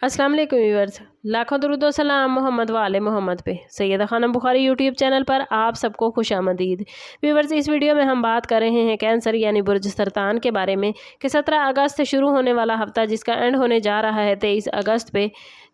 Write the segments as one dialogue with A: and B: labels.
A: अस्सलाम वालेकुम व्यूअर्स, लाखों दरूद व सलाम मोहम्मद वाले मोहम्मद पे। सैयदा खानम बुखारी यूट्यूब चैनल पर आप सबको खुश आमदीद। व्यूअर्स, इस वीडियो में हम बात कर रहे हैं कैंसर यानी बुर्ज सरतान के बारे में कि 17 अगस्त से शुरू होने वाला हफ्ता जिसका एंड होने जा रहा है 23 अगस्त पे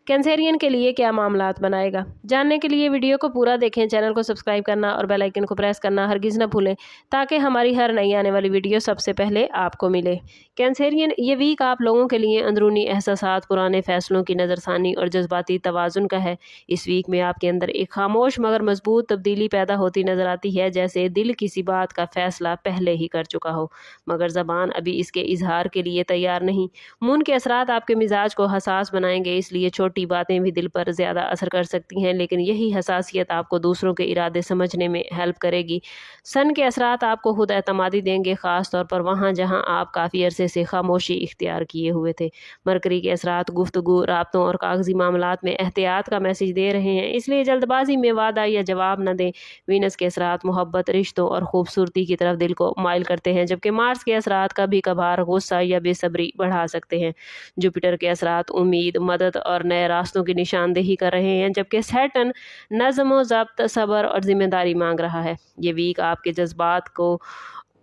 A: कैंसरियन के लिए क्या मामलात बनाएगा। जानने के लिए वीडियो को पूरा देखें, चैनल को सब्सक्राइब करना और बेल आइकन को प्रेस करना हरगिज़ न भूलें ताकि हमारी हर नई आने वाली वीडियो सबसे पहले आपको मिले। कैंसरियन ये वीक आप लोगों के लिए अंदरूनी एहसासात, पुराने फैसलों की नज़रसानी और जज्बाती तवाज़ुन का है। इस वीक में आपके अंदर एक खामोश मगर मजबूत तब्दीली पैदा होती नज़र आती है, जैसे दिल किसी बात का फैसला पहले ही कर चुका हो मगर ज़बान अभी इसके इजहार के लिए तैयार नहीं। मून के असरात आपके मिजाज को हसास बनाएंगे, इसलिए छोटी बातें भी दिल पर ज़्यादा असर कर सकती हैं, लेकिन यही हसासियत आपको दूसरों के इरादे समझने में हेल्प करेगी। सन के असरात आपको खुद एतमादी देंगे, ख़ास तौर पर वहाँ जहाँ आप काफ़ी अरसे से खामोशी इख्तियार किए हुए थे। मरकरी के असरात गुफ्तगू, राब्तों और कागजी मामलात में एहतियात का मैसेज दे रहे हैं, इसलिए जल्दबाजी में वादा या जवाब न दें। वीनस के असरात मोहब्बत, रिश्तों और खूबसूरती की तरफ दिल को माइल करते हैं, जबकि मार्स के असरात कभी कभार गुस्सा या बेसब्री बढ़ा सकते हैं। जुपिटर के असरात उम्मीद, मदद और नए रास्तों की निशानदेही कर रहे हैं, जबकि सैटर्न नज़्म, ज़ब्त, सब्र और जिम्मेदारी मांग रहा है। ये वीक आपके जज्बात को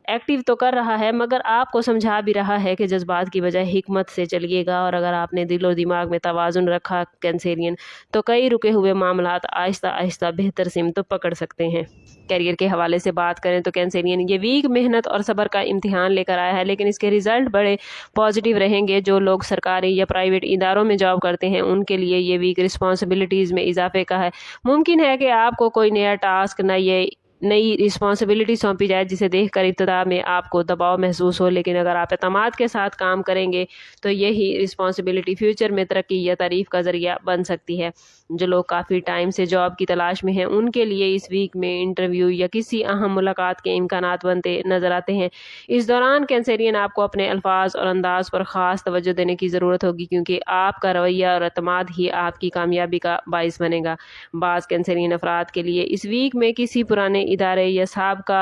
A: एक्टिव तो कर रहा है मगर आपको समझा भी रहा है कि जज्बात की बजाय हिकमत से चलिएगा, और अगर आपने दिल और दिमाग में तवाज़ुन रखा कैंसरियन, तो कई रुके हुए मामलात आहिस्ता आहिस्ता बेहतर सिमत पकड़ सकते हैं। कैरियर के हवाले से बात करें तो कैंसरियन ये वीक मेहनत और सब्र का इम्तिहान लेकर आया है, लेकिन इसके रिजल्ट बड़े पॉजिटिव रहेंगे। जो लोग सरकारी या प्राइवेट इदारों में जॉब करते हैं उनके लिए ये वीक रिस्पॉन्सिबिलिटीज़ में इजाफे का है। मुमकिन है कि आपको कोई नया टास्क, नई रिस्पॉन्सिबिलिटी सौंपी जाए जिसे देखकर इब्तिदा में आपको दबाव महसूस हो, लेकिन अगर आप एतमाद के साथ काम करेंगे तो यही रिस्पॉन्सिबिलिटी फ्यूचर में तरक्की या तारीफ का ज़रिया बन सकती है। जो लोग काफ़ी टाइम से जॉब की तलाश में हैं उनके लिए इस वीक में इंटरव्यू या किसी अहम मुलाकात के इम्कानात बनते नज़र आते हैं। इस दौरान कैंसरियन आपको अपने अल्फाज और अंदाज पर ख़ास तवज्जो देने की ज़रूरत होगी, क्योंकि आपका रवैया और एतमाद ही आपकी कामयाबी का बाइस बनेगा। बाज़ कैंसरियन अफराद के लिए इस वीक में किसी पुराने इदारे या साबका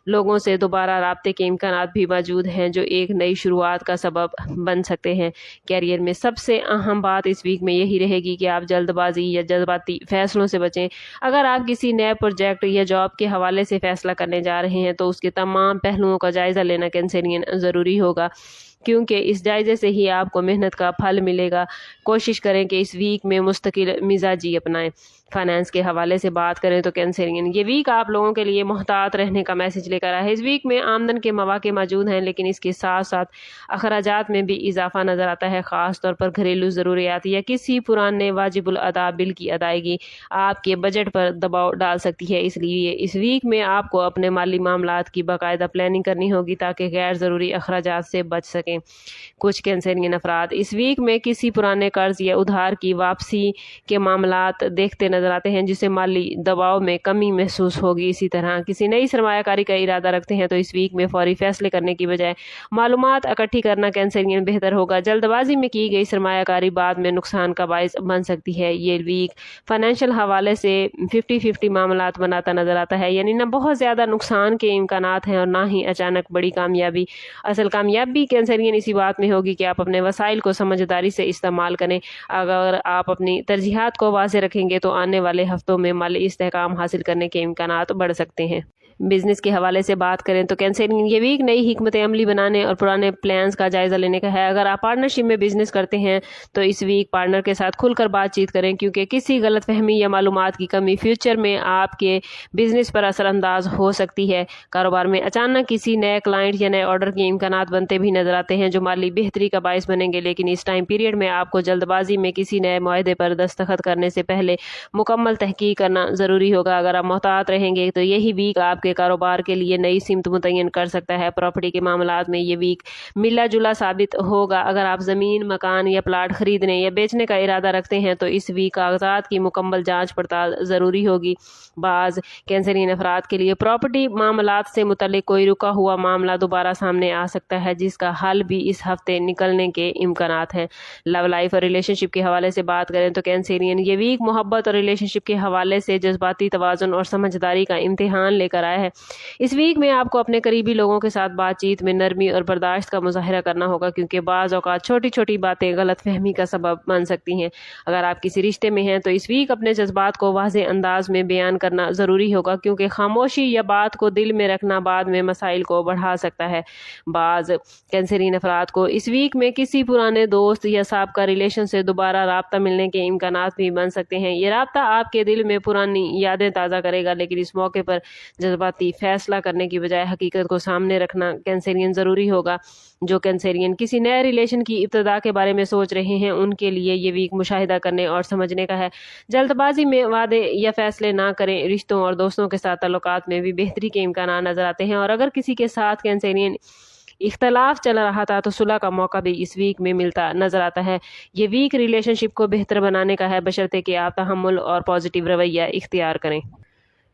A: लोगों से दोबारा राब्ते के इम्कानात भी मौजूद हैं, जो एक नई शुरुआत का सबब बन सकते हैं। कैरियर में सबसे अहम बात इस वीक में यही रहेगी कि आप जल्दबाजी या जज्बाती फैसलों से बचें। अगर आप किसी नए प्रोजेक्ट या जॉब के हवाले से फैसला करने जा रहे हैं तो उसके तमाम पहलुओं का जायज़ा लेना कैंसरियन ज़रूरी होगा, क्योंकि इस जायजे से ही आपको मेहनत का फल मिलेगा। कोशिश करें कि इस वीक में मुस्तकिल मिजाजी अपनाएं। फाइनेंस के हवाले से बात करें तो कैंसरियन ये वीक आप लोगों के लिए मोहतात रहने का मैसेज लेकर आया है। इस वीक में आमदन के मौके मौजूद हैं, लेकिन इसके साथ साथ अखराजात में भी इजाफा नज़र आता है, ख़ास तौर पर घरेलू ज़रूरियात या किसी पुराने वाजिबुल अदा बिल की अदायगी आपके बजट पर दबाव डाल सकती है। इसलिए इस वीक में आपको अपने माली मामलात की बाकायदा प्लानिंग करनी होगी ताकि गैर ज़रूरी अखराजात से बच सकें। कुछ कैंसरियन अफराद इस वीक में किसी पुराने कर्ज या उधार की वापसी के मामलात देखते नजर आते हैं, जिससे माली दबाव में कमी महसूस होगी। इसी तरह किसी नई सरमायाकारी का इरादा रखते हैं तो इस वीक में फौरी फैसले करने की बजाय मालूमात इकट्ठी करना कैंसरियन बेहतर होगा। जल्दबाजी में की गई सरमायाकारी बाद में नुकसान का बायस बन सकती है। ये वीक फाइनेंशियल हवाले से 50-50 मामलात बनाता नजर आता है, यानी ना बहुत ज़्यादा नुकसान के इम्कानात हैं और ना ही अचानक बड़ी कामयाबी। असल कामयाबी कैंसरियन इसी बात में होगी कि आप अपने वसाइल को समझदारी से इस्तेमाल करें। अगर आप अपनी तरजीहात को वाज़ेह रखेंगे तो आने वाले हफ्तों में माली इस्तेहकाम हासिल करने के इम्कानात बढ़ सकते हैं। बिजनेस के हवाले से बात करें तो कैंसरियन ये वीक नई हिकमत अमली बनाने और पुराने प्लान्स का जायज़ा लेने का है। अगर आप पार्टनरशिप में बिजनेस करते हैं तो इस वीक पार्टनर के साथ खुलकर बातचीत करें, क्योंकि किसी गलतफहमी या मालूमात की कमी फ्यूचर में आपके बिजनेस पर असरअंदाज हो सकती है। कारोबार में अचानक किसी नए क्लाइंट या नए ऑर्डर के इम्कानात बनते भी नजर आते हैं जो माली बेहतरी का बायस बनेंगे, लेकिन इस टाइम पीरियड में आपको जल्दबाजी में किसी नए मुआहदे पर दस्तखत करने से पहले मुकम्मल तहकीक करना ज़रूरी होगा। अगर आप मोहतात रहेंगे तो यही वीक आपके कारोबार के लिए नई सिमत मुतय्यन कर सकता है। प्रॉपर्टी के मामलात में ये वीक मिला जुला साबित होगा। अगर आप ज़मीन, मकान या प्लाट खरीदने या बेचने का इरादा रखते हैं तो इस वीक कागजात की मुकम्मल जांच पड़ताल ज़रूरी होगी। बाज़ कैंसरियन अफराद के लिए प्रॉपर्टी मामलात से मुतल्लिक कोई रुका हुआ मामला दोबारा सामने आ सकता है, जिसका हल भी इस हफ्ते निकलने के इम्कानात हैं। लव लाइफ और रिलेशनशिप के हवाले से बात करें तो कैंसरियन ये वीक मोहब्बत और रिलेशनशिप के हवाले से जज्बाती तवाज़ुन और समझदारी का इम्तिहान लेकर आया ہے۔ اس ویک میں آپ کو اپنے قریبی لوگوں کے ساتھ بات چیت میں نرمی اور برداشت کا مظاہرہ کرنا ہوگا، کیونکہ بعض اوقات چھوٹی چھوٹی باتیں غلط فہمی کا سبب بن سکتی ہیں۔ اگر آپ کسی رشتے میں ہیں تو اس ویک اپنے جذبات کو واضح انداز میں بیان کرنا ضروری ہوگا، کیونکہ خاموشی یا بات کو دل میں رکھنا بعد میں مسائل کو بڑھا سکتا ہے۔ بعض کینسرین افراد کو اس ویک میں کسی پرانے دوست یا سابقہ ریلیشن سے دوبارہ رابطہ ملنے کے امکانات بھی بن سکتے ہیں۔ یہ رابطہ آپ کے دل میں پرانی یادیں تازہ کرے گا، لیکن اس موقع پر جذباتی فیصلہ کرنے کی بجائے حقیقت کو سامنے رکھنا کینسرین ضروری ہوگا۔ جو کینسرین کسی نئے ریلیشن کی ابتدا کے بارے میں سوچ رہے ہیں ان کے لیے یہ ویک مشاہدہ کرنے اور سمجھنے کا ہے۔ جلد بازی میں وعدے یا فیصلے نہ کریں۔ رشتوں اور دوستوں کے ساتھ تعلقات میں بھی بہتری کے امکانات نظر آتے ہیں، اور اگر کسی کے ساتھ کینسرین اختلاف چل رہا تھا تو صلح کا موقع بھی اس ویک میں ملتا نظر آتا ہے۔ یہ ویک ریلیشن شپ کو بہتر بنانے کا ہے، بشرطے کہ آپ تحمل اور پازیٹیو رویہ اختیار کریں۔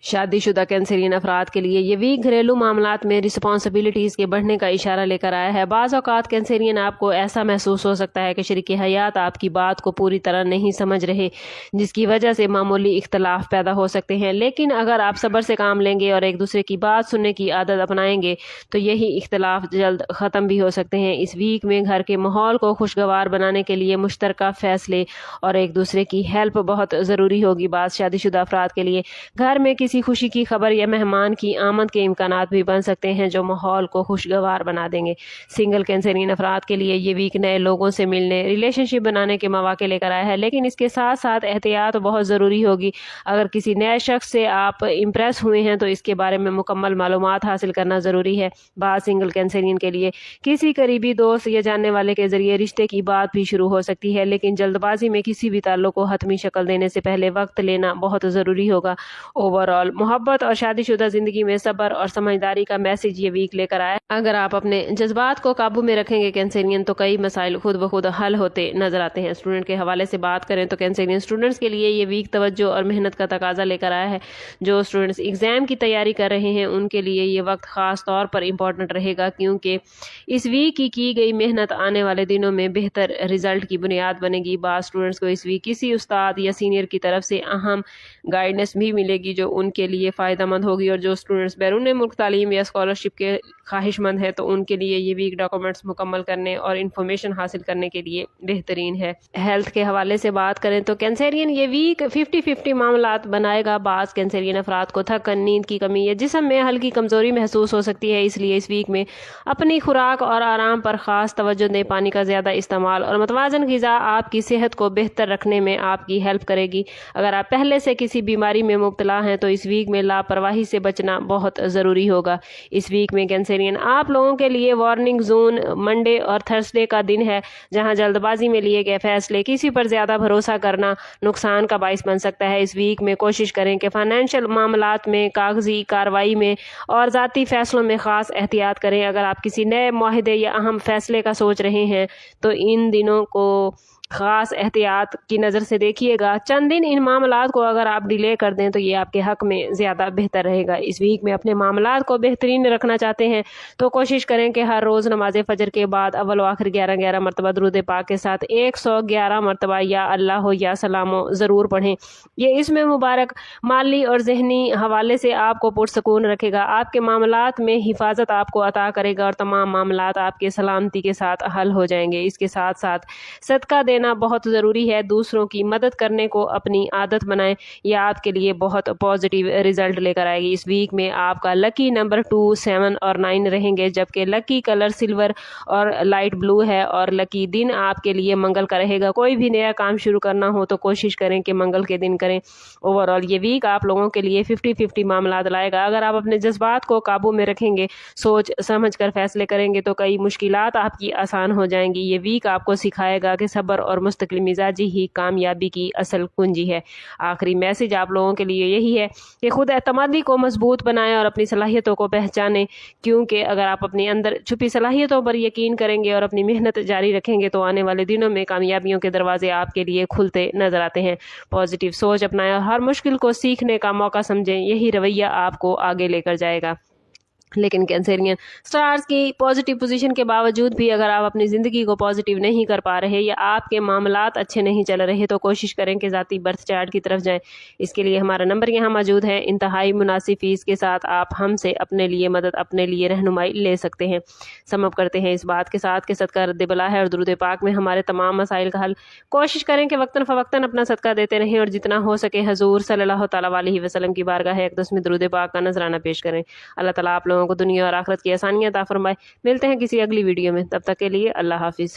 A: شادی شدہ کینسرین افراد کے لیے یہ ویک گھریلو معاملات میں رسپانسبلٹیز کے بڑھنے کا اشارہ لے کر آیا ہے۔ بعض اوقات کینسرین آپ کو ایسا محسوس ہو سکتا ہے کہ شریک حیات آپ کی بات کو پوری طرح نہیں سمجھ رہے، جس کی وجہ سے معمولی اختلاف پیدا ہو سکتے ہیں، لیکن اگر آپ صبر سے کام لیں گے اور ایک دوسرے کی بات سننے کی عادت اپنائیں گے تو یہی اختلاف جلد ختم بھی ہو سکتے ہیں۔ اس ویک میں گھر کے ماحول کو خوشگوار بنانے کے لیے مشترکہ فیصلے اور ایک دوسرے کی ہیلپ بہت ضروری ہوگی۔ بعض شادی شدہ افراد کے لیے گھر میں کسی خوشی کی خبر یا مہمان کی آمد کے امکانات بھی بن سکتے ہیں جو ماحول کو خوشگوار بنا دیں گے۔ سنگل کینسرین افراد کے لیے یہ ویک نئے لوگوں سے ملنے، ریلیشن شپ بنانے کے مواقع لے کر آیا ہے، لیکن اس کے ساتھ ساتھ احتیاط بہت ضروری ہوگی۔ اگر کسی نئے شخص سے آپ امپریس ہوئے ہیں تو اس کے بارے میں مکمل معلومات حاصل کرنا ضروری ہے۔ بعض سنگل کینسرین کے لیے کسی قریبی دوست یا جاننے والے کے ذریعے رشتے کی بات بھی شروع ہو سکتی ہے، لیکن جلد بازی میں کسی بھی تعلق کو حتمی شکل دینے سے پہلے وقت لینا بہت ضروری ہوگا۔ اوور آل محبت اور شادی شدہ زندگی میں صبر اور سمجھداری کا میسج یہ ویک لے کر آیا۔ اگر آپ اپنے جذبات کو قابو میں رکھیں گے کینسرین تو کئی مسائل خود بخود حل ہوتے نظر آتے ہیں۔ اسٹوڈنٹ کے حوالے سے بات کریں تو کینسرین اسٹوڈنٹس کے لیے یہ ویک توجہ اور محنت کا تقاضا لے کر آیا ہے۔ جو اسٹوڈنٹس ایگزام کی تیاری کر رہے ہیں ان کے لیے یہ وقت خاص طور پر امپورٹنٹ رہے گا، کیونکہ اس ویک کی گئی محنت آنے والے دنوں میں بہتر رزلٹ کی بنیاد بنے گی۔ بعض اسٹوڈنٹس کو اس ویک کسی استاد یا سینئر کی طرف سے اہم گائیڈنس بھی ملے گی جو ان کے لیے فائدہ مند ہوگی، اور جو اسٹوڈنٹس بیرون ملک تعلیم یا اسکالرشپ کے خواہش مند ہیں تو ان کے لیے یہ ویک ڈاکومنٹس مکمل کرنے اور انفارمیشن حاصل کرنے کے لیے بہترین ہے۔ ہیلتھ کے حوالے سے بات کریں تو کینسرین یہ ویک 50-50 معاملات بنائے گا۔ بعض کینسرین افراد کو تھکن، نیند کی کمی یا جسم میں ہلکی کمزوری محسوس ہو سکتی ہے، اس لیے اس ویک میں اپنی خوراک اور آرام پر خاص توجہ دیں۔ پانی کا زیادہ استعمال اور متوازن غذا آپ کی صحت کو بہتر رکھنے میں آپ کی ہیلپ کرے گی۔ اگر آپ پہلے سے کسی بیماری میں مبتلا ہیں تو اس ویک میں لاپرواہی سے بچنا بہت ضروری ہوگا۔ اس ویک میں کینسرین آپ لوگوں کے لیے وارننگ زون منڈے اور تھرسڈے کا دن ہے، جہاں جلد بازی میں لیے گئے فیصلے، کسی پر زیادہ بھروسہ کرنا نقصان کا باعث بن سکتا ہے۔ اس ویک میں کوشش کریں کہ فائنینشیل معاملات میں، کاغذی کارروائی میں اور ذاتی فیصلوں میں خاص احتیاط کریں۔ اگر آپ کسی نئے معاہدے یا اہم فیصلے کا سوچ رہے ہیں تو ان دنوں کو خاص احتیاط کی نظر سے دیکھیے گا۔ چند دن ان معاملات کو اگر آپ ڈیلے کر دیں تو یہ آپ کے حق میں زیادہ بہتر رہے گا۔ اس ویک میں اپنے معاملات کو بہترین رکھنا چاہتے ہیں تو کوشش کریں کہ ہر روز نماز فجر کے بعد اول و آخر 11 مرتبہ درود پاک کے ساتھ 111 مرتبہ یا اللہ ہو یا سلام ہو ضرور پڑھیں۔ یہ اس میں مبارک مالی اور ذہنی حوالے سے آپ کو پرسکون رکھے گا، آپ کے معاملات میں حفاظت آپ کو عطا کرے گا اور تمام معاملات آپ کے سلامتی کے ساتھ حل ہو جائیں گے۔ اس کے ساتھ ساتھ صدقہ دینا بہت ضروری ہے۔ دوسروں کی مدد کرنے کو اپنی عادت بنائیں، یہ آپ کے لیے بہت پازیٹیو رزلٹ لے کر آئے گی۔ اس ویک میں آپ کا لکی نمبر 2، 7 اور 9 رہیں گے، جبکہ لکی کلر سلور اور لائٹ بلو ہے، اور لکی دن آپ کے لیے منگل کا رہے گا۔ کوئی بھی نیا کام شروع کرنا ہو تو کوشش کریں کہ منگل کے دن کریں۔ اوور آل یہ ویک آپ لوگوں کے لیے 50-50 معاملات لائے گا۔ اگر آپ اپنے جذبات کو قابو میں رکھیں گے، سوچ سمجھ کر فیصلے کریں گے تو کئی مشکلات آپ کی آسان ہو جائیں گی۔ یہ ویک آپ کو سکھائے گا کہ صبر اور مستقل مزاجی ہی کامیابی کی اصل کنجی ہے۔ آخری میسج آپ لوگوں کے لیے یہی ہے کہ خود اعتمادی کو مضبوط بنائیں اور اپنی صلاحیتوں کو پہچانیں، کیونکہ اگر آپ اپنے اندر چھپی صلاحیتوں پر یقین کریں گے اور اپنی محنت جاری رکھیں گے تو آنے والے دنوں میں کامیابیوں کے دروازے آپ کے لیے کھلتے نظر آتے ہیں۔ پازیٹیو سوچ اپنائیں اور ہر مشکل کو سیکھنے کا موقع سمجھیں، یہی رویہ آپ کو آگے لے کر جائے گا۔ लेकिन कैंसेरियन स्टार्स की पॉजिटिव पोजीशन के बावजूद भी अगर आप अपनी ज़िंदगी को पॉजिटिव नहीं कर पा रहे या आपके मामलात अच्छे नहीं चल रहे तो कोशिश करें कि ज़ाती बर्थ चार्ट की तरफ जाएं। इसके लिए हमारा नंबर यहाँ मौजूद है। इंतहाई मुनासिब फ़ीस के साथ आप हमसे अपने लिए मदद, अपने लिए रहनुमाई ले सकते हैं। सम अप करते हैं इस बात के साथ कि सदका रद्द बला है और दुरूद पाक में हमारे तमाम मसाइल का हल। कोशिश करें कि वक्तन फ़वक्तन अपना सदका देते रहें और जितना हो सके हजूर सल्लल्लाहु तआला अलैहि वसल्लम की बारगाह अक़दस में दुरूद पाक का नजराना पेश करें। अल्लाह ताला आप लोगों को दुनिया और आखिरत की आसानियां अता फरमाए। मिलते हैं किसी अगली वीडियो में, तब तक के लिए अल्लाह हाफिज़।